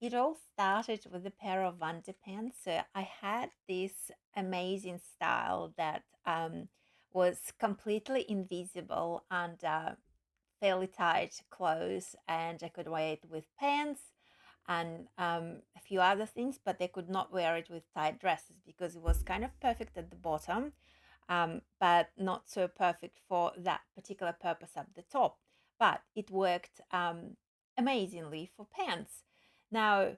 It all started with a pair of underpants. So I had this amazing style that was completely invisible under fairly tight clothes, and I could wear it with pants and a few other things, but they could not wear it with tight dresses because it was kind of perfect at the bottom, but not so perfect for that particular purpose at the top. But it worked amazingly for pants. Now,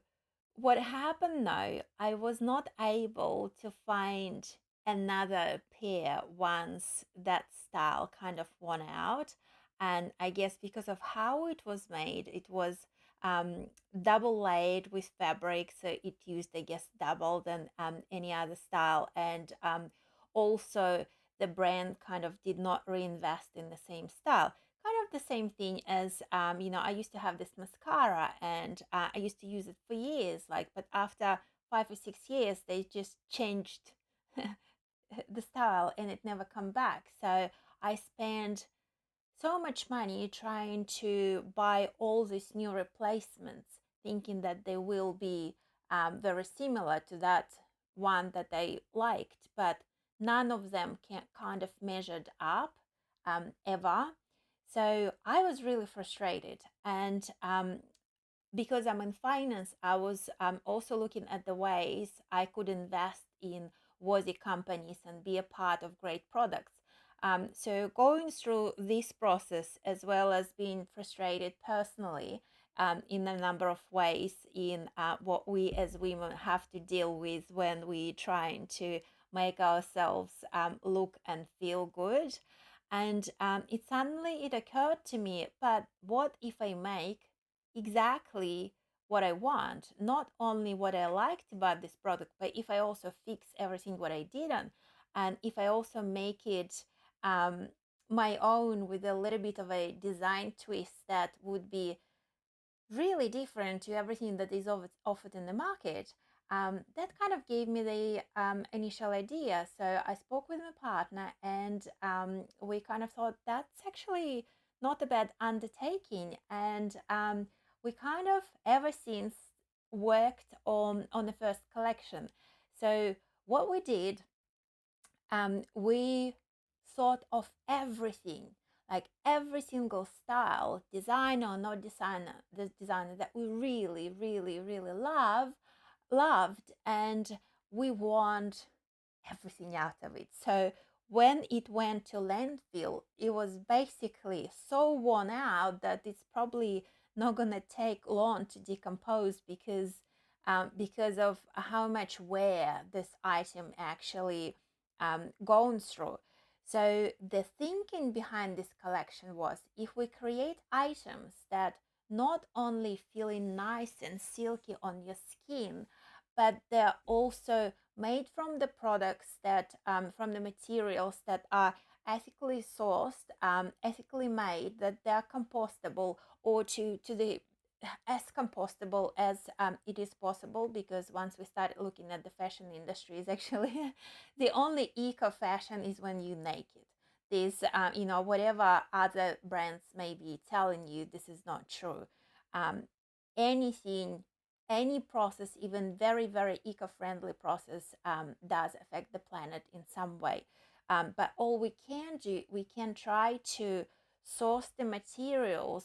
what happened now, I was not able to find another pair once that style kind of won out. And I guess because of how it was made, it was um, double laid with fabric. So it used, I guess, double than any other style. And also, the brand kind of did not reinvest in the same style, kind of the same thing as I used to have this mascara, and I used to use it for years, like, but after 5 or 6 years they just changed the style and it never come back. So I spent so much money trying to buy all these new replacements, thinking that they will be very similar to that one that I liked, but none of them can kind of measured up ever. So I was really frustrated, and because I'm in finance, I was also looking at the ways I could invest in worthy companies and be a part of great products. So going through this process, as well as being frustrated personally in a number of ways in what we as women have to deal with when we trying to make ourselves look and feel good. And it occurred to me, but what if I make exactly what I want, not only what I liked about this product, but if I also fix everything what I didn't, and if I also make it um, my own with a little bit of a design twist that would be really different to everything that is offered in the market. That kind of gave me the initial idea. So I spoke with my partner, and we kind of thought that's actually not a bad undertaking. And we kind of ever since worked on the first collection. So what we did, we thought of everything, like every single style, designer or not designer, the designer that we really, really, really loved, and we want everything out of it. So when it went to landfill, it was basically so worn out that it's probably not gonna take long to decompose because of how much wear this item actually gone through. So the thinking behind this collection was, if we create items that not only feeling nice and silky on your skin, but they're also made from the products that from the materials that are ethically sourced, ethically made, that they're compostable, or to the as compostable as it is possible, because once we started looking at the fashion industry, is actually the only eco fashion is when you naked. This whatever other brands may be telling you, this is not true. um, Anything, any process, even very, very eco-friendly process, does affect the planet in some way. But all we can do, we can try to source the materials,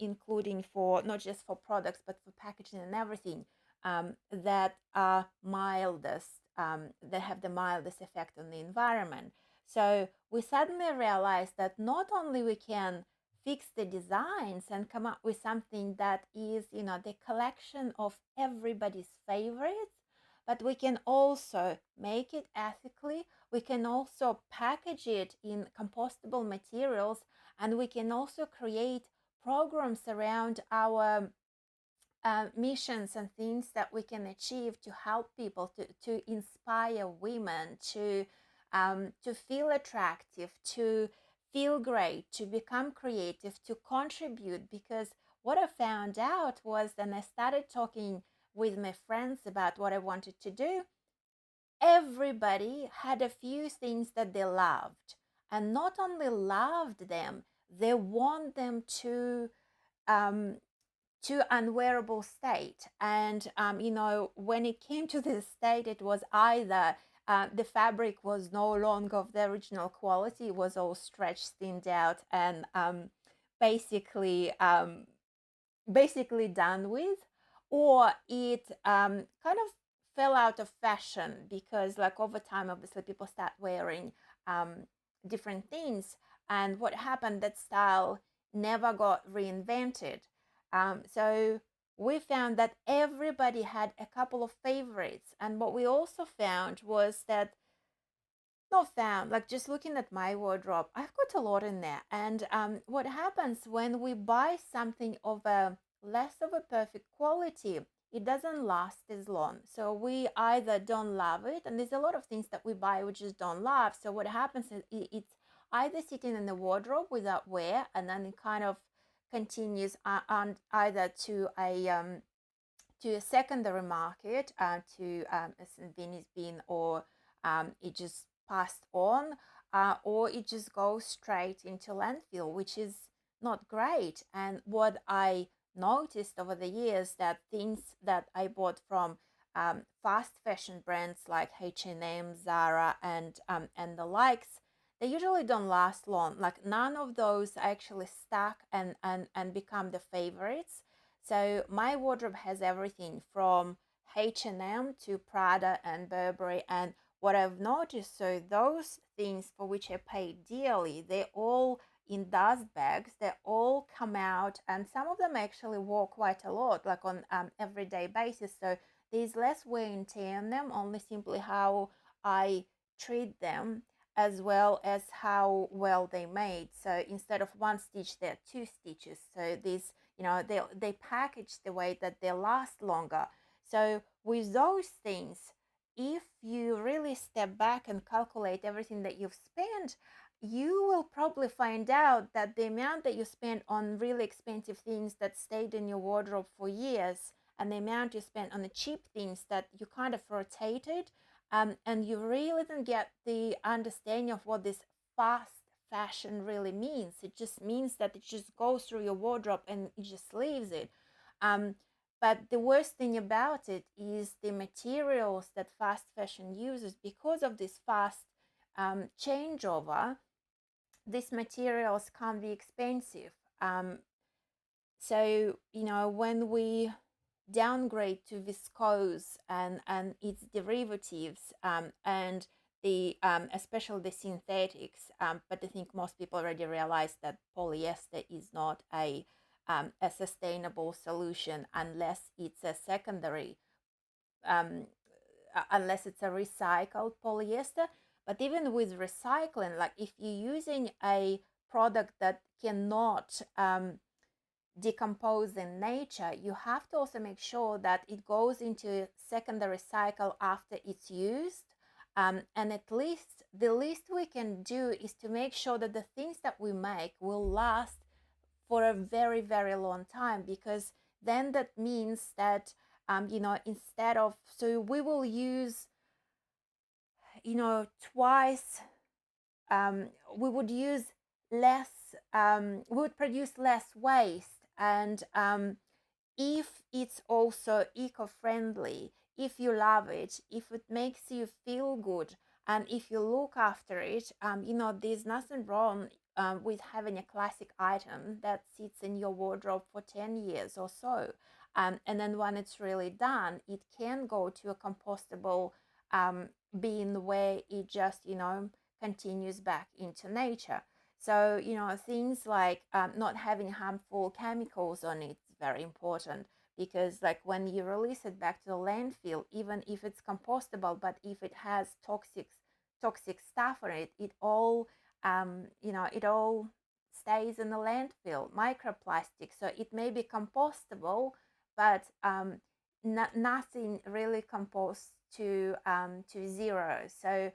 including for not just for products but for packaging and everything, that are mildest, that have the mildest effect on the environment. So we suddenly realized that not only we can fix the designs and come up with something that is, the collection of everybody's favorites, but we can also make it ethically. We can also package it in compostable materials, and we can also create programs around our missions and things that we can achieve to help people, to inspire women to feel attractive, to feel great, to become creative, to contribute. Because what I found out was, then I started talking with my friends about what I wanted to do, everybody had a few things that they loved, and not only loved them, they want them um, to unwearable state. And when it came to this state, it was either the fabric was no longer of the original quality, it was all stretched, thinned out, and basically basically done with, or it kind of fell out of fashion because, like, over time, obviously, people start wearing different things. And what happened, that style never got reinvented. So we found that everybody had a couple of favorites. And what we also found was that, not found, like, just looking at my wardrobe, I've got a lot in there. And what happens when we buy something of a less of a perfect quality, it doesn't last as long. So we either don't love it, and there's a lot of things that we buy we just don't love. So what happens is it's either sitting in the wardrobe without wear, and then it kind of continues on either to a secondary market, to a Venice bin, or it just passed on, or it just goes straight into landfill, which is not great. And what I noticed over the years, that things that I bought from fast fashion brands like H&M, Zara, and the likes, they usually don't last long. Like, none of those actually stuck and become the favorites. So my wardrobe has everything from H&M to Prada and Burberry. And what I've noticed, so those things for which I paid dearly, they're all in dust bags. They all come out, and some of them actually wear quite a lot, like on everyday basis. So there's less wear and tear on them, only simply how I treat them, as well as how well they made. So instead of one stitch, there are two stitches. So these, they package the way that they last longer. So with those things, if you really step back and calculate everything that you've spent, you will probably find out that the amount that you spent on really expensive things that stayed in your wardrobe for years, and the amount you spent on the cheap things that you kind of rotated, and you really didn't get the understanding of what this fast fashion really means. It just means that it just goes through your wardrobe and it just leaves it. But the worst thing about it is the materials that fast fashion uses. Because of this fast changeover, these materials can be expensive. So, when we downgrade to viscose and its derivatives, and the especially the synthetics, but I think most people already realize that polyester is not a sustainable solution unless it's a secondary, um, unless it's a recycled polyester. But even with recycling, like, if you're using a product that cannot decompose in nature, you have to also make sure that it goes into secondary cycle after it's used. And at least the least we can do is to make sure that the things that we make will last for a very, very long time, because then that means that, instead of, so we will use, twice, we would use less, we would produce less waste. And if it's also eco-friendly, if you love it, if it makes you feel good, and if you look after it, there's nothing wrong with having a classic item that sits in your wardrobe for 10 years or so. And then when it's really done, it can go to a compostable bin where it just, continues back into nature. So, things like not having harmful chemicals on it is very important, because, like, when you release it back to the landfill, even if it's compostable, but if it has toxic stuff on it, it all, it all stays in the landfill, microplastic. So it may be compostable, but nothing really composts to zero. So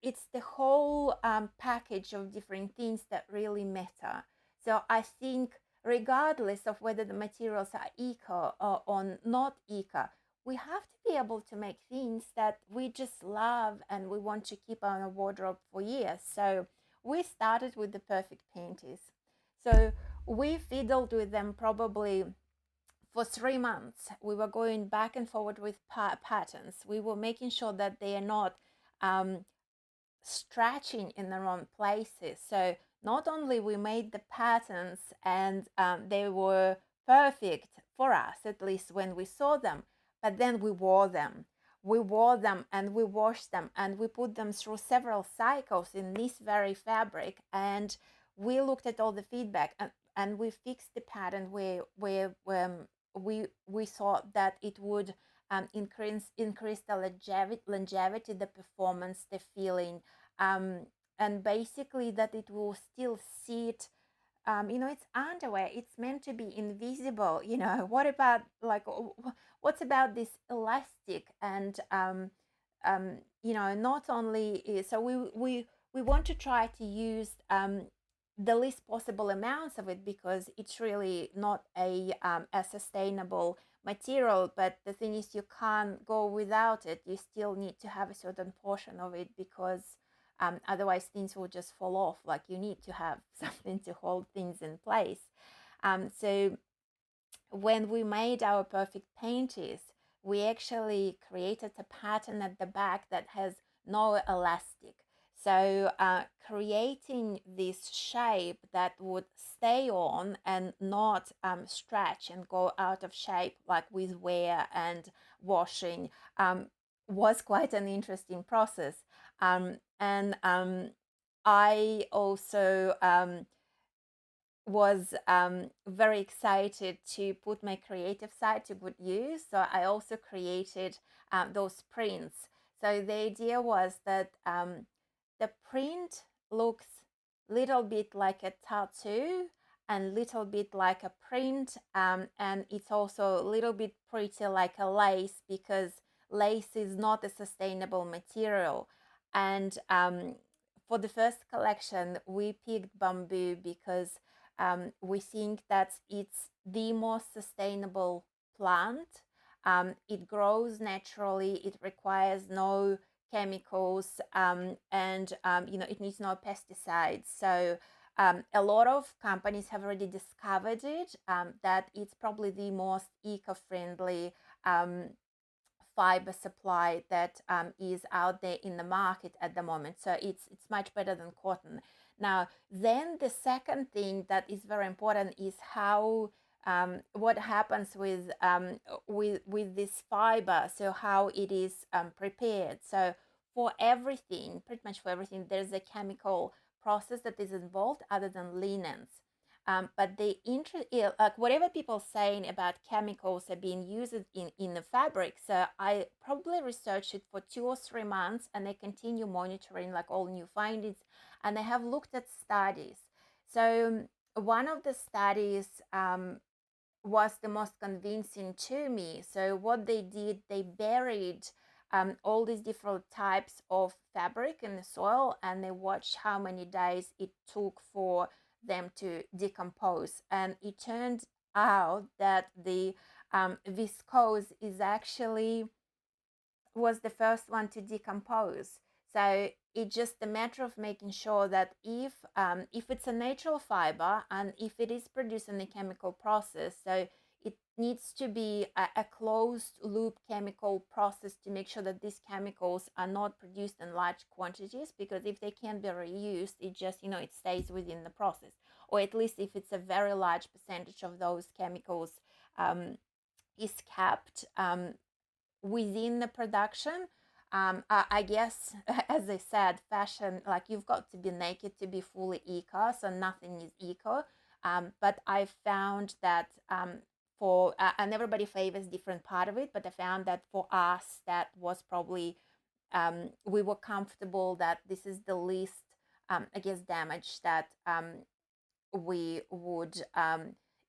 it's the whole package of different things that really matter. So I think, regardless of whether the materials are eco or not eco, we have to be able to make things that we just love and we want to keep on a wardrobe for years. So we started with the perfect panties. So We fiddled with them probably for 3 months. We were going back and forward with patterns. We were making sure that they are not um, stretching in the wrong places. So not only we made the patterns and they were perfect for us, at least when we saw them, but then we wore them. We wore them and we washed them and we put them through several cycles in this very fabric. And we looked at all the feedback, and we fixed the pattern where we thought that it would increase the longevity, the performance, the feeling, um, and basically that it will still sit. It's underwear, it's meant to be invisible. What about, like, what's about this elastic? And not only so we want to try to use the least possible amounts of it, because it's really not a sustainable material. But the thing is, you can't go without it. You still need to have a certain portion of it, because otherwise things will just fall off. Like, you need to have something to hold things in place. So when we made our perfect panties, we actually created a pattern at the back that has no elastic. So creating this shape that would stay on and not stretch and go out of shape, like with wear and washing, was quite an interesting process. And I also was very excited to put my creative side to good use. So I also created those prints. So the idea was that the print looks little bit like a tattoo and little bit like a print, and it's also a little bit pretty like a lace, because lace is not a sustainable material. And for the first collection, we picked bamboo because we think that it's the most sustainable plant. It grows naturally, it requires no chemicals, and it needs no pesticides. So a lot of companies have already discovered it, that it's probably the most eco-friendly fiber supply that is out there in the market at the moment. So it's much better than cotton. Now, then the second thing that is very important is how what happens with this fiber. So how it is prepared. So for everything, pretty much for everything, there's a chemical process that is involved other than linens. But like whatever people saying about chemicals are being used in the fabric. So I probably researched it for 2 or 3 months, and I continue monitoring like all new findings, and I have looked at studies. So one of the studies was the most convincing to me. So what they did, they buried all these different types of fabric in the soil, and they watched how many days it took for them to decompose. And it turned out that the viscose is actually was the first one to decompose. So it's just a matter of making sure that if it's a natural fiber and if it is produced in a chemical process, so it needs to be a closed loop chemical process to make sure that these chemicals are not produced in large quantities, because if they can be reused, it just it stays within the process, or at least if it's a very large percentage of those chemicals is kept within the production. I guess, as I said, fashion, like, you've got to be naked to be fully eco, so nothing is eco. But I found that and everybody favors different part of it, but I found that for us, that was probably, we were comfortable that this is the least, I guess, damage that we would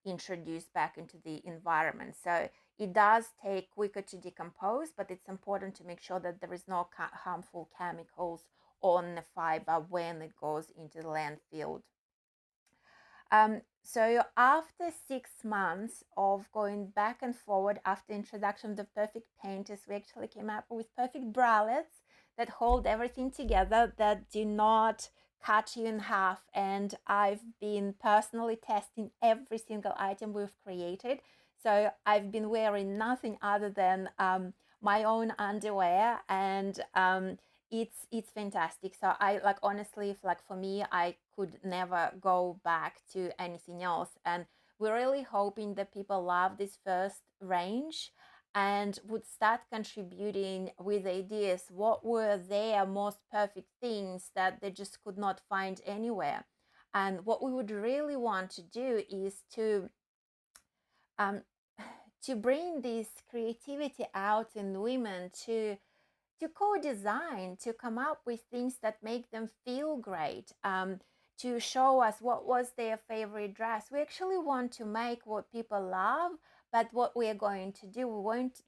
introduce back into the environment. So it does take quicker to decompose, but it's important to make sure that there is no harmful chemicals on the fiber when it goes into the landfill. So after 6 months of going back and forward, after introduction of the perfect painters, we actually came up with perfect bralettes that hold everything together, that do not cut you in half, and I've been personally testing every single item we've created. So I've been wearing nothing other than my own underwear, and it's fantastic. So I like, honestly, if like for me, I could never go back to anything else. And we're really hoping that people love this first range and would start contributing with ideas. What were their most perfect things that they just could not find anywhere? And what we would really want to do is um, to bring this creativity out in women, to co-design, to come up with things that make them feel great, to show us what was their favorite dress. We actually want to make what people love, but what we are going to do,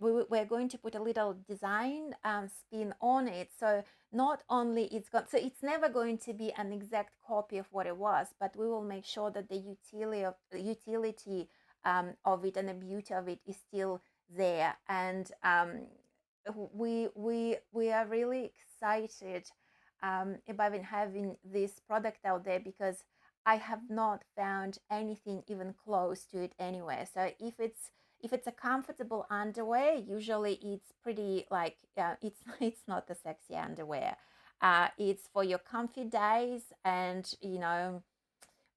we're going to put a little design spin on it. So not only so it's never going to be an exact copy of what it was, but we will make sure that the utility of it and the beauty of it is still there. And we are really excited about having this product out there, because I have not found anything even close to it anywhere. So if it's a comfortable underwear, usually it's pretty like it's it's not the sexy underwear. It's for your comfy days, and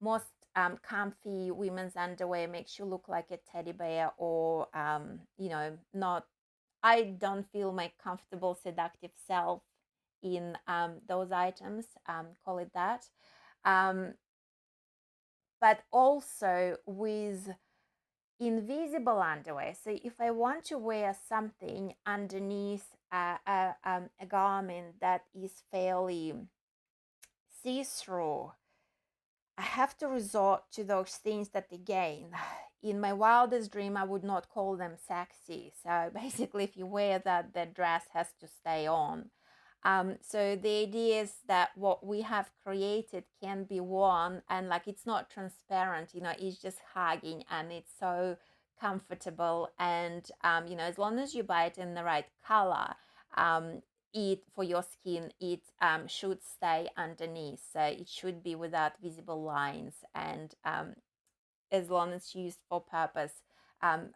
most comfy women's underwear makes you look like a teddy bear, or not. I don't feel my comfortable, seductive self in those items, call it that. Um, but also with invisible underwear. So if I want to wear something underneath a garment that is fairly see through, I have to resort to those things that, again, in my wildest dream, I would not call them sexy. So basically, if you wear that, the dress has to stay on. So the idea is that what we have created can be worn, and like it's not transparent, it's just hugging, and it's so comfortable. And as long as you buy it in the right color, um, it for your skin, it should stay underneath. So it should be without visible lines, and as long as used for purpose.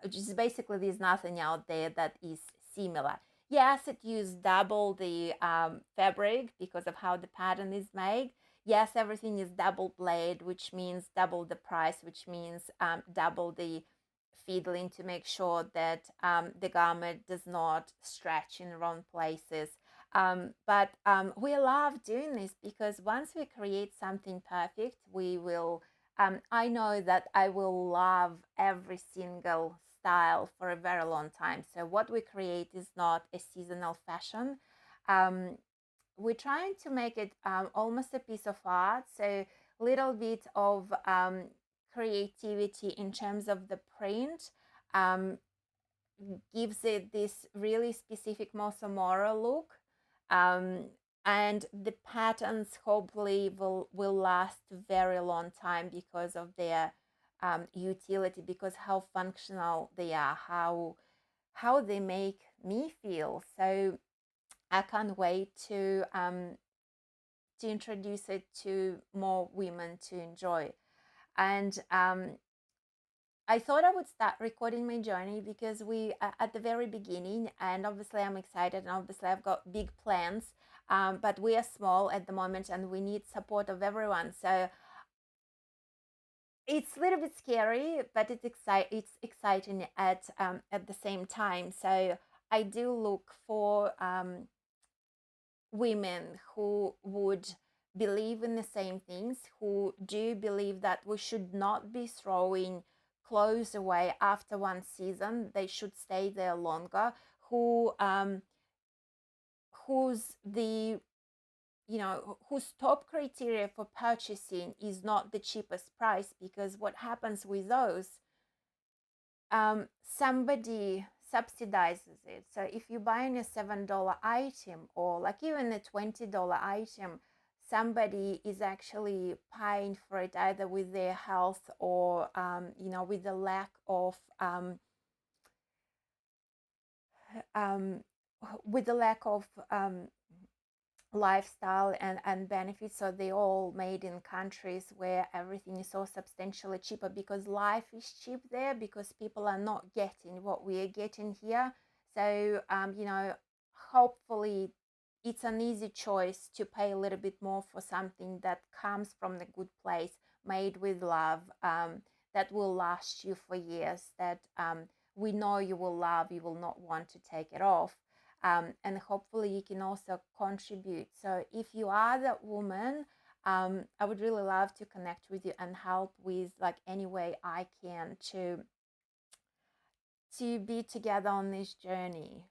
Which is basically, there's nothing out there that is similar. Yes, it used double the fabric because of how the pattern is made. Yes, everything is double blade, which means double the price, which means double the fiddling to make sure that the garment does not stretch in the wrong places. But we love doing this, because once we create something perfect, we will I know that I will love every single style for a very long time. So what we create is not a seasonal fashion. Um, we're trying to make it almost a piece of art. So little bit of creativity in terms of the print um, gives it this really specific Moso Morrow look. Um, and the patterns hopefully will last a very long time because of their utility, because how functional they are, how they make me feel. So I can't wait to introduce it to more women to enjoy. And I thought I would start recording my journey because we are at the very beginning, and obviously I'm excited, and obviously I've got big plans. But we are small at the moment, and we need support of everyone. So it's a little bit scary, but it's exciting at the same time. So I do look for women who would believe in the same things, who do believe that we should not be throwing clothes away after one season. They should stay there longer. Whose the whose top criteria for purchasing is not the cheapest price, because what happens with those, somebody subsidizes it. So if you're buying a $7 item, or like even a $20 item, somebody is actually paying for it either with their health, or with the lack of um, with the lack of lifestyle and benefits. So they all made in countries where everything is so substantially cheaper, because life is cheap there, because people are not getting what we are getting here. So hopefully it's an easy choice to pay a little bit more for something that comes from the good place, made with love, that will last you for years, that we know you will love, you will not want to take it off. And hopefully you can also contribute. So if you are that woman, I would really love to connect with you and help with like any way I can to be together on this journey.